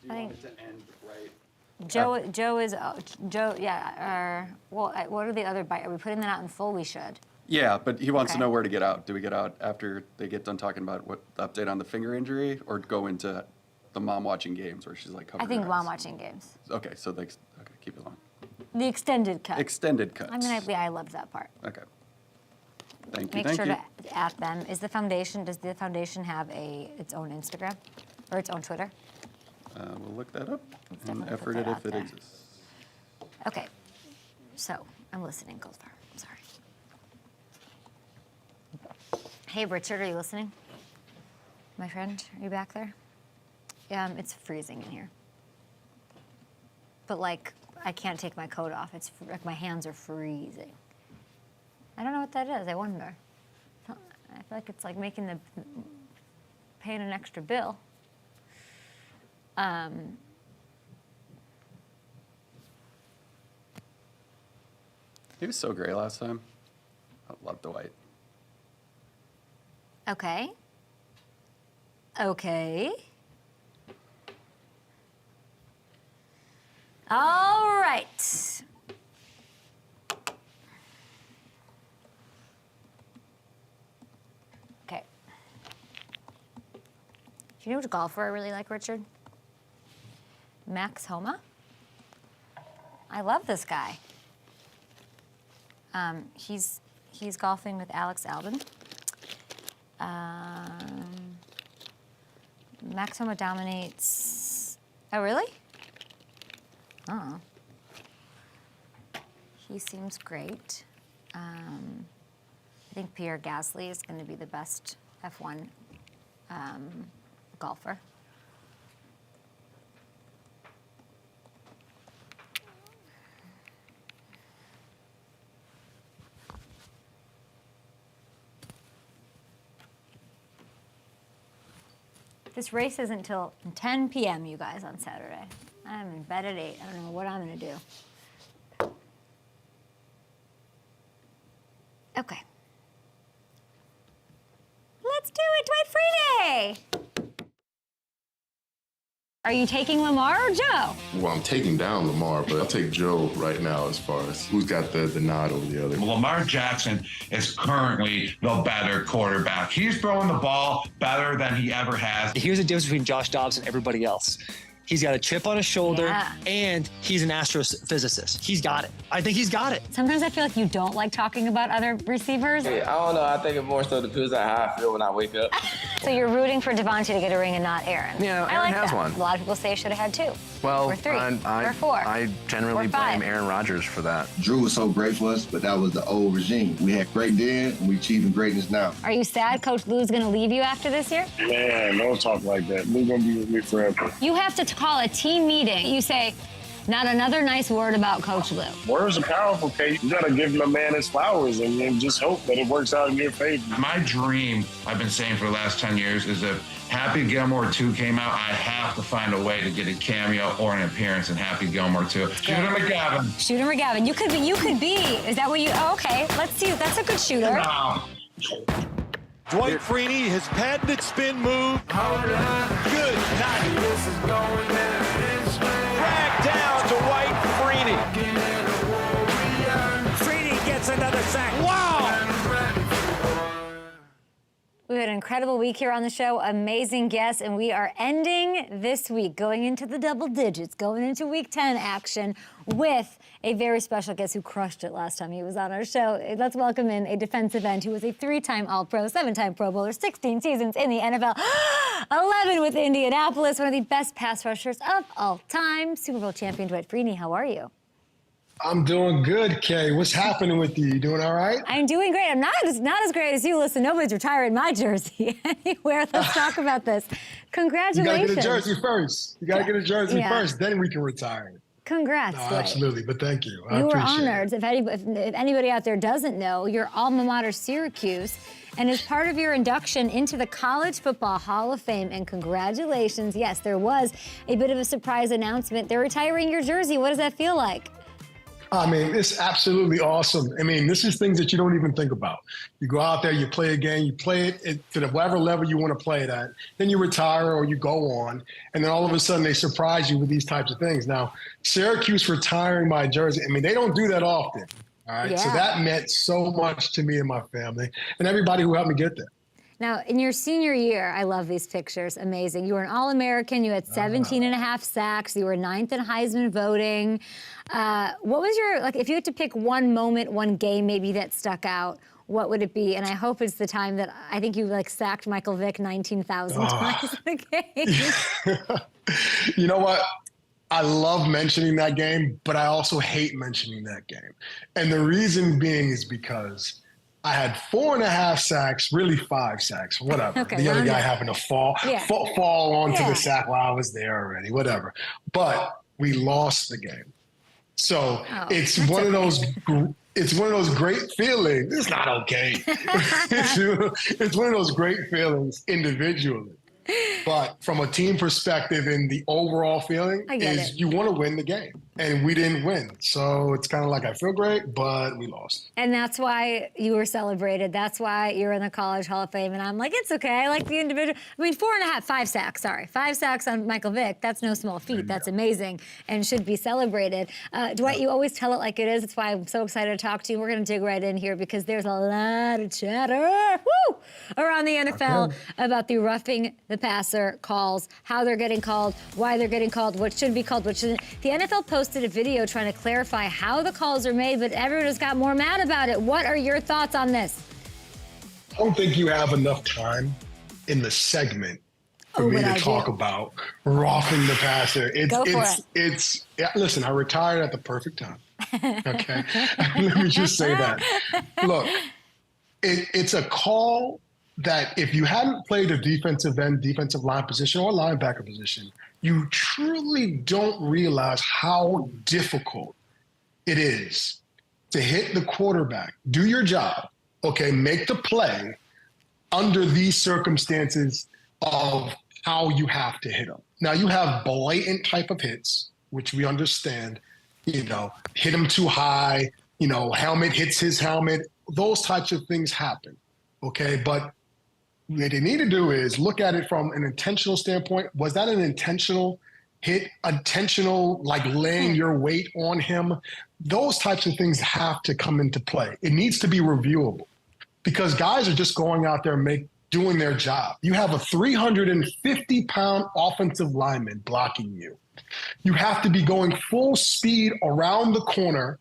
Do you want it to end right? Joe, yeah. Well, what are the other bites? Are we putting that out in full? We should. Yeah, but he wants to Okay. know where to get out. Do we get out after they get done talking about what the update on the finger injury, or go into the mom watching games where she's like covering I think her mom eyes? watching games. Okay, so keep it on. The extended cut. Extended cuts. I mean, I loved that part. Okay. Thank you. Make Thank sure you. to at them. Does the foundation have its own Instagram or its own Twitter? We'll look that up and definitely effort put it that if out it there. exists. Okay. So I'm listening, Goldfarb. I'm sorry. Hey, Richard, are you listening? My friend, are you back there? It's freezing in here. But like, I can't take my coat off. It's like my hands are freezing. I don't know what that is. I wonder. I feel like it's like paying an extra bill. He was so great last time. I love Dwight. Okay. Okay. All right. Okay. Do you know which golfer I really like, Richard? Max Homa. I love this guy. He's golfing with Alex Albon. Max Homa dominates. Oh, really? Oh. He seems great. I think Pierre Gasly is going to be the best F1 golfer. This race isn't until 10 p.m., you guys, on Saturday. I'm in bed at 8. I don't know what I'm going to do. Okay. Let's do it, Dwight Freeney! Are you taking Lamar or Joe? Well, I'm taking down Lamar, but I'll take Joe right now as far as who's got the nod over the other. Lamar Jackson is currently the better quarterback. He's throwing the ball better than he ever has. Here's the difference between Josh Dobbs and everybody else. He's got a chip on his shoulder, and he's an astrophysicist. He's got it. I think he's got it. Sometimes I feel like you don't like talking about other receivers. Hey, I don't know. I think it more so depends on how I feel when I wake up. So you're rooting for Devontae to get a ring and not Aaron. Yeah, I Aaron like has that. one. A lot of people say he should have had 2. Well, or 3. or 4. I generally or 5. blame Aaron Rodgers for that. Drew was so great for us, but that was the old regime. We had great then, and we achieving greatness now. Are you sad Coach Lou's going to leave you after this year? Man, don't talk like that. Lou's going to be with me forever. You have to call a team meeting. You say, not another nice word about Coach Lou. Words are powerful, Kate. You got to give my man his flowers and just hope that it works out in your favor. My dream, I've been saying for the last 10 years, is if Happy Gilmore 2 came out, I have to find a way to get a cameo or an appearance in Happy Gilmore 2. Shooter McGavin. Shooter McGavin. You could be. Is that what you, okay. Let's see. That's a good shooter. No. Dwight Freeney, his patented spin move. Good night. Drag down Dwight Freeney. Freeney gets another sack. Wow! We had an incredible week here on the show, amazing guests, and we are ending this week, going into the double digits, going into week 10 action with a very special guest who crushed it last time he was on our show. Let's welcome in a defensive end who was a 3-time All-Pro, 7-time Pro Bowler, 16 seasons in the NFL, 11 with Indianapolis, one of the best pass rushers of all time, Super Bowl champion Dwight Freeney. How are you? I'm doing good, Kay. What's happening with you? You doing all right? I'm doing great. I'm not as great as you. Listen, nobody's retiring my jersey anywhere. Let's talk about this. Congratulations. You got to get a jersey first. You got to get a jersey first, then we can retire. Congrats. No, absolutely, but thank you. I You were appreciate honored. If anybody out there doesn't know, your alma mater, Syracuse, and as part of your induction into the College Football Hall of Fame, and congratulations, yes, there was a bit of a surprise announcement. They're retiring your jersey. What does that feel like? I mean, it's absolutely awesome. I mean, this is things that you don't even think about. You go out there, you play a game, you play it to whatever level you want to play it at. Then you retire or you go on, and then all of a sudden they surprise you with these types of things. Now, Syracuse retiring my jersey, I mean, they don't do that often. All right. Yeah. So that meant so much to me and my family and everybody who helped me get there. Now, in your senior year, I love these pictures, amazing. You were an All-American, you had 17 and a half sacks, you were 9th in Heisman voting. What was if you had to pick one moment, one game maybe that stuck out, what would it be? And I hope it's the time that I think you sacked Michael Vick 19,000 times in a game. You know what? I love mentioning that game, but I also hate mentioning that game. And the reason being is because I had 4.5 sacks, really 5 sacks, whatever. Okay, the other guy happened to fall onto the sack while I was there already, whatever. But we lost the game. So it's one of those great feelings. It's not okay. It's one of those great feelings individually. But from a team perspective and the overall feeling is you want to win the game. And we didn't win. So it's kind of like I feel great, but we lost. And that's why you were celebrated. That's why you're in the College Hall of Fame. And I'm like, it's okay. I like the individual. I mean, 5 sacks, sorry. 5 sacks on Michael Vick. That's no small feat. That's amazing and should be celebrated. Dwight, you always tell it like it is. That's why I'm so excited to talk to you. We're going to dig right in here because there's a lot of chatter around the NFL about the roughing the passer calls, how they're getting called, why they're getting called, what should be called, what shouldn't. The NFL posted a video trying to clarify how the calls are made, but everyone just got more mad about it. What are your thoughts on this? I don't think you have enough time in the segment for me to talk about roughing the passer. Listen, I retired at the perfect time. Okay. Let me just say that. Look, it's a call that if you hadn't played a defensive end, defensive line position or linebacker position, you truly don't realize how difficult it is to hit the quarterback, do your job, make the play under these circumstances of how you have to hit them. Now, you have blatant type of hits, which we understand, hit him too high, helmet hits his helmet. Those types of things happen, But what they need to do is look at it from an intentional standpoint. Was that an intentional hit, intentional, laying your weight on him? Those types of things have to come into play. It needs to be reviewable because guys are just going out there doing their job. You have a 350-pound offensive lineman blocking you. You have to be going full speed around the corner,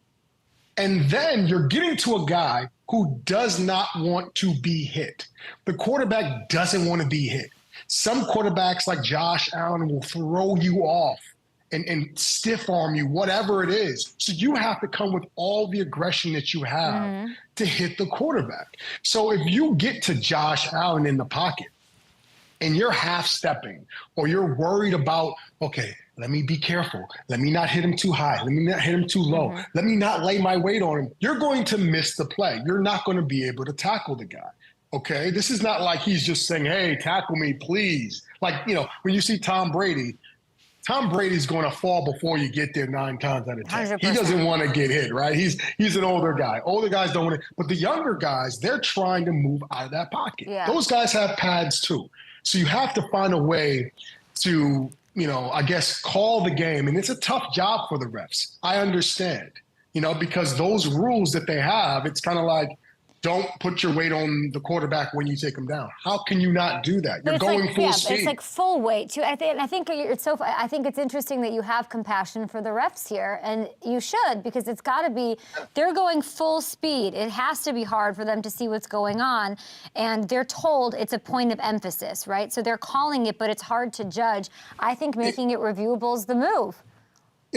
and then you're getting to a guy who does not want to be hit. The quarterback doesn't want to be hit. Some quarterbacks like Josh Allen will throw you off and stiff arm you, whatever it is. So you have to come with all the aggression that you have to hit the quarterback. So if you get to Josh Allen in the pocket and you're half stepping or you're worried about, okay, let me be careful. Let me not hit him too high. Let me not hit him too low. Let me not lay my weight on him. You're going to miss the play. You're not going to be able to tackle the guy. Okay? This is not like he's just saying, hey, tackle me, please. Like, when you see Tom Brady's going to fall before you get there 9 times out of 10. 100%. He doesn't want to get hit, right? He's an older guy. Older guys don't want to. But the younger guys, they're trying to move out of that pocket. Yeah. Those guys have pads too. So you have to find a way to, I guess, call the game. And it's a tough job for the refs. I understand, because those rules that they have, it's kind of like, don't put your weight on the quarterback when you take him down. How can you not do that? You're going full speed. It's like full weight too. I think it's interesting that you have compassion for the refs here, and you should, because it's got to be. They're going full speed. It has to be hard for them to see what's going on, and they're told it's a point of emphasis, right? So they're calling it, but it's hard to judge. I think making it reviewable is the move.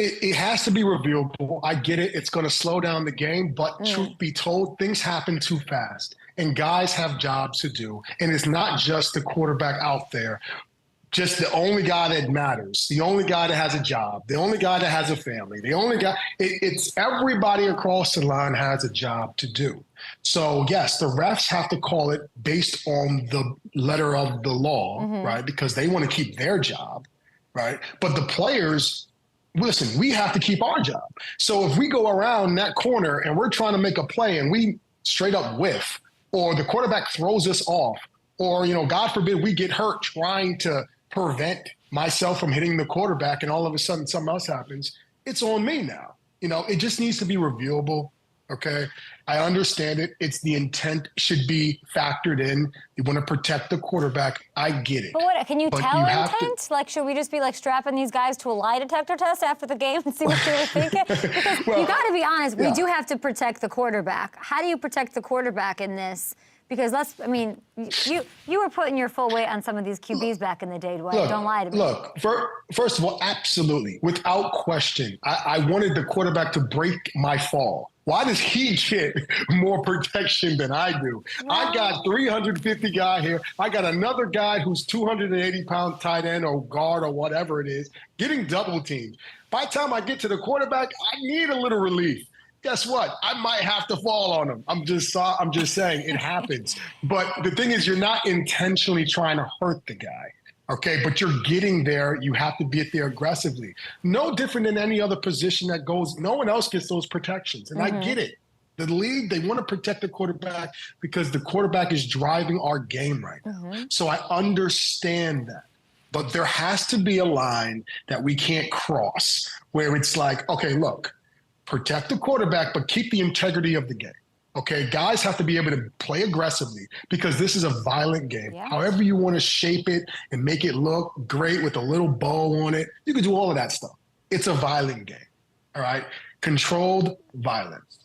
It has to be reviewable. I get it. It's going to slow down the game. But truth be told, things happen too fast. And guys have jobs to do. And it's not just the quarterback out there, just the only guy that matters, the only guy that has a job, the only guy that has a family, the only guy. It's everybody across the line has a job to do. So, yes, the refs have to call it based on the letter of the law, right, because they want to keep their job, right? But the players – listen, we have to keep our job. So if we go around that corner and we're trying to make a play and we straight up whiff, or the quarterback throws us off, or, God forbid we get hurt trying to prevent myself from hitting the quarterback and all of a sudden something else happens, it's on me now. It just needs to be reviewable. Okay. I understand it. It's the intent should be factored in. You want to protect the quarterback. I get it. But what, can you tell intent? Should we just be strapping these guys to a lie detector test after the game and see what they were thinking? Because you got to be honest, we do have to protect the quarterback. How do you protect the quarterback in this? Because you were putting your full weight on some of these QBs back in the day, Dwight. Don't lie to me. Look, first of all, absolutely, without question, I wanted the quarterback to break my fall. Why does he get more protection than I do? Wow. I got 350 guy here. I got another guy who's 280-pound tight end or guard or whatever it is, getting double teamed. By the time I get to the quarterback, I need a little relief. Guess what? I might have to fall on him. I'm just saying it happens. But the thing is, you're not intentionally trying to hurt the guy. Okay, but you're getting there. You have to get there aggressively. No different than any other position that goes. No one else gets those protections. And I get it. The league, they want to protect the quarterback because the quarterback is driving our game right now. So I understand that. But there has to be a line that we can't cross where it's like, okay, look, protect the quarterback, but keep the integrity of the game. Okay, guys have to be able to play aggressively because this is a violent game. Yeah. However you want to shape it and make it look great with a little bow on it, you can do all of that stuff. It's a violent game, all right? Controlled violence.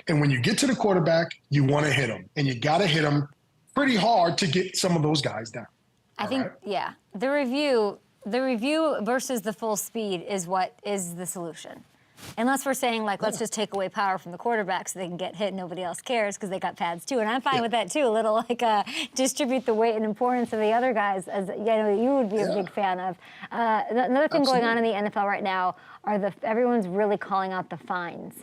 And when you get to the quarterback, you want to hit him. And you got to hit him pretty hard to get some of those guys down. I think, yeah, the review versus the full speed is what is the solution. Unless we're saying, let's just take away power from the quarterback so they can get hit and nobody else cares because they got pads too. And I'm fine with that too. A little distribute the weight and importance of the other guys, as you would be a big fan of. Another thing going on in the NFL right now are everyone's really calling out the fines.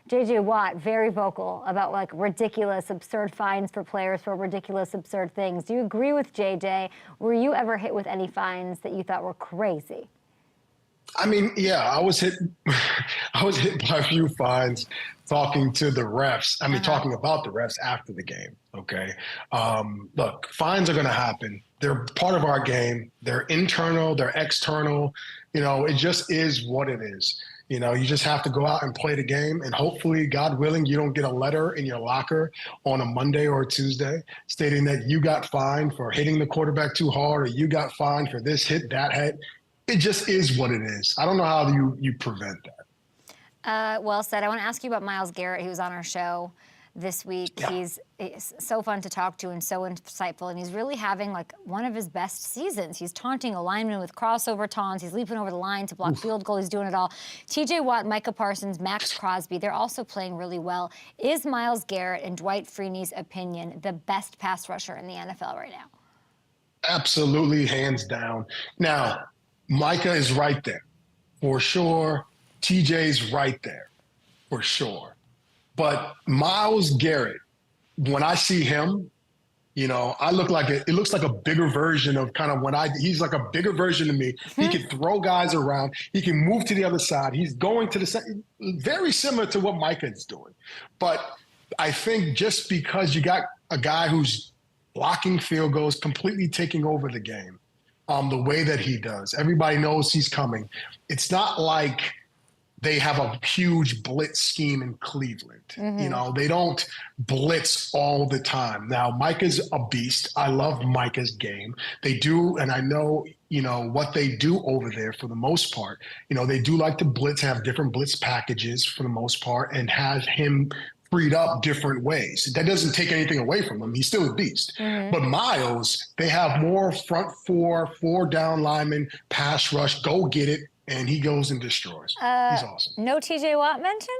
J.J. Watt, very vocal about ridiculous, absurd fines for players for ridiculous, absurd things. Do you agree with J.J.? Were you ever hit with any fines that you thought were crazy? I mean, yeah, I was hit by a few fines talking to the refs. I mean, talking about the refs after the game, okay? Look, fines are going to happen. They're part of our game. They're internal. They're external. It just is what it is. You know, you just have to go out and play the game, and hopefully, God willing, you don't get a letter in your locker on a Monday or a Tuesday stating that you got fined for hitting the quarterback too hard, or you got fined for this hit, that hit. It just is what it is. I don't know how you prevent that. Well said. I want to ask you about Myles Garrett. He was on our show this week. Yeah. He's so fun to talk to and so insightful, and he's really having like one of his best seasons. He's taunting a lineman with crossover taunts. He's leaping over the line to block field goal. He's doing it all. TJ Watt, Micah Parsons, Max Crosby, they're also playing really well. Is Myles Garrett, in Dwight Freeney's opinion, the best pass rusher in the NFL right now? Absolutely, hands down. Now, Micah is right there, for sure. TJ's right there, for sure. But Myles Garrett, when I see him, you know, it looks like a bigger version of kind of he's like a bigger version of me. He can throw guys around. He can move to the other side. He's going to the side, very similar to what Micah is doing. But I think just because you got a guy who's blocking field goals, completely taking over the game, the way that he does, everybody knows he's coming. It's not like they have a huge blitz scheme in Cleveland. Mm-hmm. You know, they don't blitz all the time. Now, Micah's a beast. I love Micah's game. They do, and I know, you know, what they do over there for the most part. You know, they do like to blitz, have different blitz packages for the most part, and have him freed up different ways. That doesn't take anything away from him. He's still a beast. Mm-hmm. But Myles, they have more front four down linemen, pass rush, go get it, and he goes and destroys. He's awesome. No TJ Watt mention?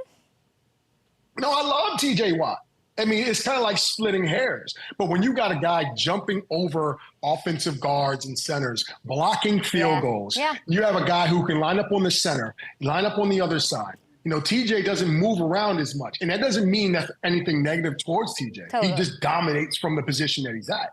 No, I love TJ Watt. I mean, it's kind of like splitting hairs. But when you got a guy jumping over offensive guards and centers, blocking field goals, you have a guy who can line up on the center, line up on the other side. You know, TJ doesn't move around as much. And that doesn't mean that's anything negative towards TJ. Totally. He just dominates from the position that he's at.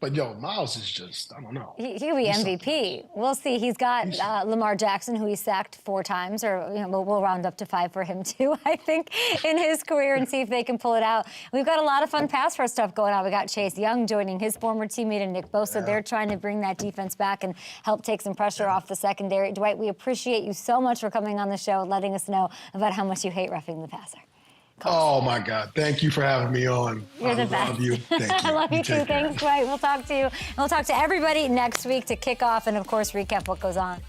But, yo, Myles is just, I don't know. He could be MVP. We'll see. He's got Lamar Jackson, who he sacked 4 times, or you know, we'll round up to 5 for him, too, I think, in his career, and see if they can pull it out. We've got a lot of fun pass rush stuff going on. We got Chase Young joining his former teammate and Nick Bosa. They're trying to bring that defense back and help take some pressure off the secondary. Dwight, we appreciate you so much for coming on the show and letting us know about how much you hate roughing the passer. Oh, my God. Thank you for having me on. You're the best. I love you. Thank you. I love you too. Thanks, Dwight. We'll talk to you. And we'll talk to everybody next week to kick off and, of course, recap what goes on.